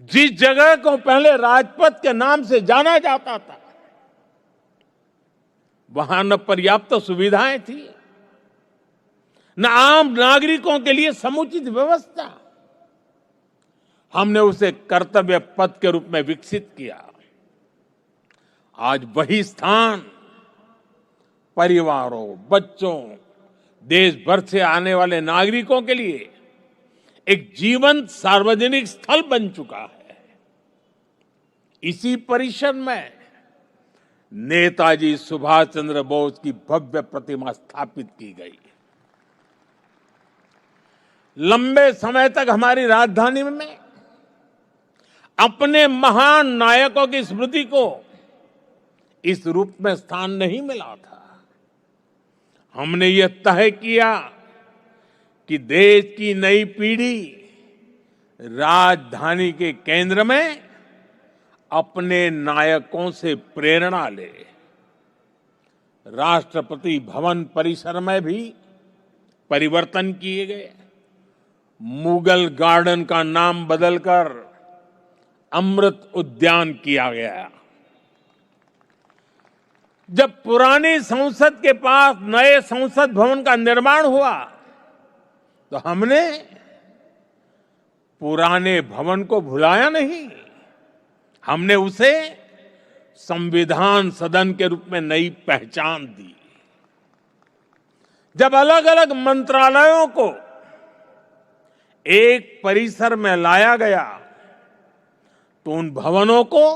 जिस जगह को पहले राजपथ के नाम से जाना जाता था, वहां न पर्याप्त सुविधाएं थी, न आम नागरिकों के लिए समुचित व्यवस्था। हमने उसे कर्तव्य पथ के रूप में विकसित किया। आज वही स्थान परिवारों, बच्चों, देश भर से आने वाले नागरिकों के लिए एक जीवंत सार्वजनिक स्थल बन चुका है। इसी परिसर में नेताजी सुभाष चंद्र बोस की भव्य प्रतिमा स्थापित की गई। लंबे समय तक हमारी राजधानी में अपने महान नायकों की स्मृति को इस रूप में स्थान नहीं मिला था। हमने यह तय किया कि देश की नई पीढ़ी राजधानी के केंद्र में अपने नायकों से प्रेरणा ले। राष्ट्रपति भवन परिसर में भी परिवर्तन किए गए। मुगल गार्डन का नाम बदलकर अमृत उद्यान किया गया। जब पुरानी संसद के पास नए संसद भवन का निर्माण हुआ तो हमने पुराने भवन को भुलाया नहीं। हमने उसे संविधान सदन के रूप में नई पहचान दी। जब अलग अलग मंत्रालयों को एक परिसर में लाया गया तो उन भवनों को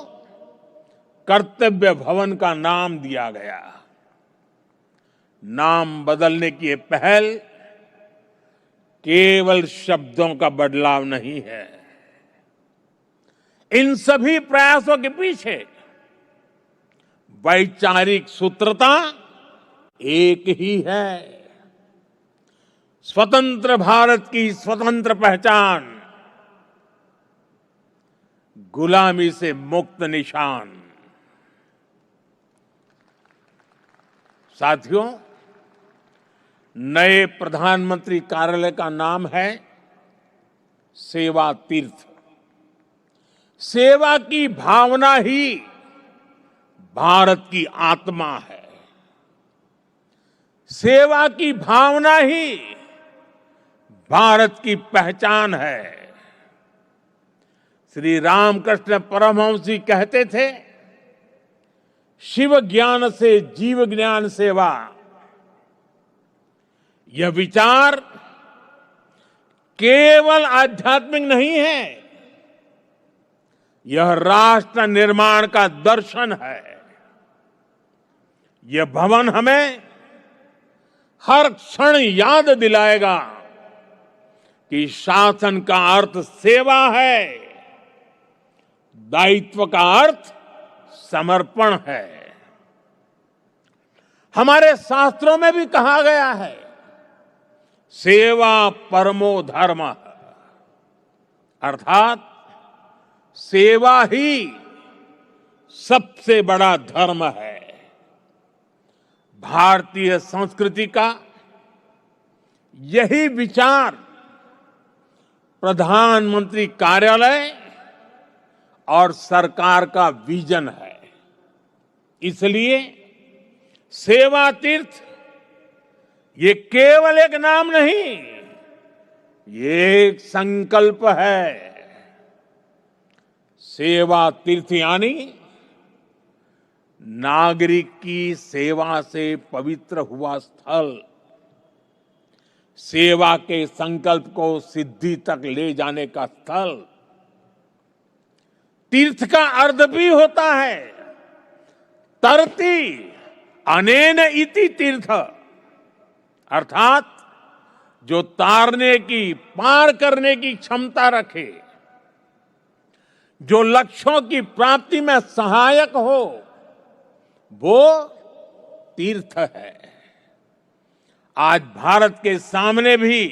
कर्तव्य भवन का नाम दिया गया। नाम बदलने की ये पहल केवल शब्दों का बदलाव नहीं है। इन सभी प्रयासों के पीछे वैचारिक सूत्रता एक ही है। स्वतंत्र भारत की स्वतंत्र पहचान, गुलामी से मुक्त निशान। साथियों, नए प्रधानमंत्री कार्यालय का नाम है सेवा तीर्थ। सेवा की भावना ही भारत की आत्मा है। सेवा की भावना ही भारत की पहचान है। श्री रामकृष्ण परमहंस जी कहते थे, शिव ज्ञान से जीव ज्ञान सेवा। यह विचार केवल आध्यात्मिक नहीं है, यह राष्ट्र निर्माण का दर्शन है। यह भवन हमें हर क्षण याद दिलाएगा कि शासन का अर्थ सेवा है, दायित्व का अर्थ समर्पण है। हमारे शास्त्रों में भी कहा गया है, सेवा परमो धर्म, अर्थात सेवा ही सबसे बड़ा धर्म है। भारतीय संस्कृति का यही विचार प्रधानमंत्री कार्यालय और सरकार का विजन है। इसलिए सेवा तीर्थ ये केवल एक नाम नहीं, ये एक संकल्प है। सेवा तीर्थ यानी नागरिक की सेवा से पवित्र हुआ स्थल, सेवा के संकल्प को सिद्धि तक ले जाने का स्थल। तीर्थ का अर्थ भी होता है तरति अनेन इति तीर्थ, अर्थात जो तारने की, पार करने की क्षमता रखे, जो लक्ष्यों की प्राप्ति में सहायक हो, वो तीर्थ है। आज भारत के सामने भी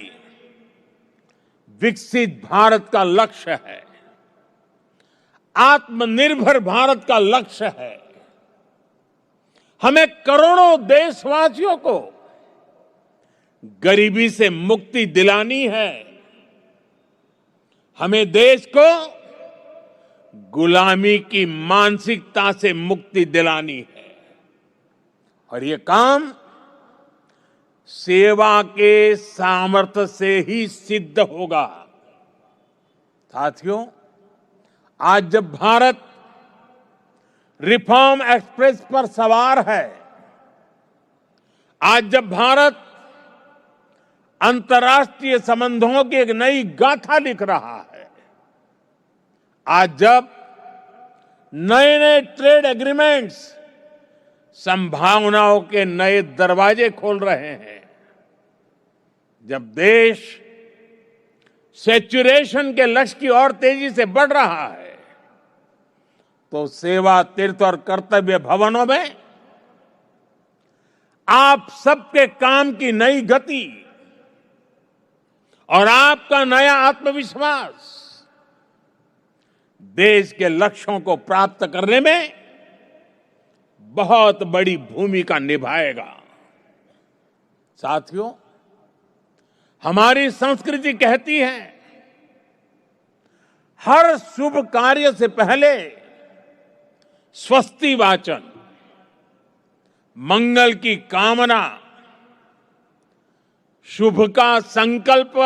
विकसित भारत का लक्ष्य है, आत्मनिर्भर भारत का लक्ष्य है। हमें करोड़ों देशवासियों को गरीबी से मुक्ति दिलानी है। हमें देश को गुलामी की मानसिकता से मुक्ति दिलानी है और ये काम सेवा के सामर्थ्य से ही सिद्ध होगा। साथियों, आज जब भारत रिफॉर्म एक्सप्रेस पर सवार है, आज जब भारत अंतर्राष्ट्रीय संबंधों की एक नई गाथा लिख रहा है, आज जब नए नए ट्रेड एग्रीमेंट्स संभावनाओं के नए दरवाजे खोल रहे हैं, जब देश सैचुरेशन के लक्ष्य की ओर तेजी से बढ़ रहा है, तो सेवा, तीर्थ और कर्तव्य भवनों में आप सबके काम की नई गति और आपका नया आत्मविश्वास देश के लक्ष्यों को प्राप्त करने में बहुत बड़ी भूमिका निभाएगा। साथियों, हमारी संस्कृति कहती है, हर शुभ कार्य से पहले स्वस्ति वाचन, मंगल की कामना, शुभ का संकल्प,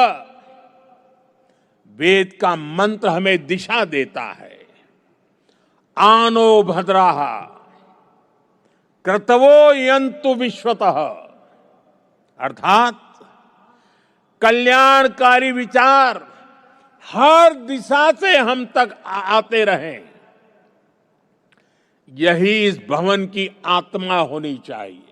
वेद का मंत्र हमें दिशा देता है। आनो भद्राः क्रतवो यन्तु विश्वतः, अर्थात कल्याणकारी विचार हर दिशा से हम तक आते रहें, यही इस भवन की आत्मा होनी चाहिए।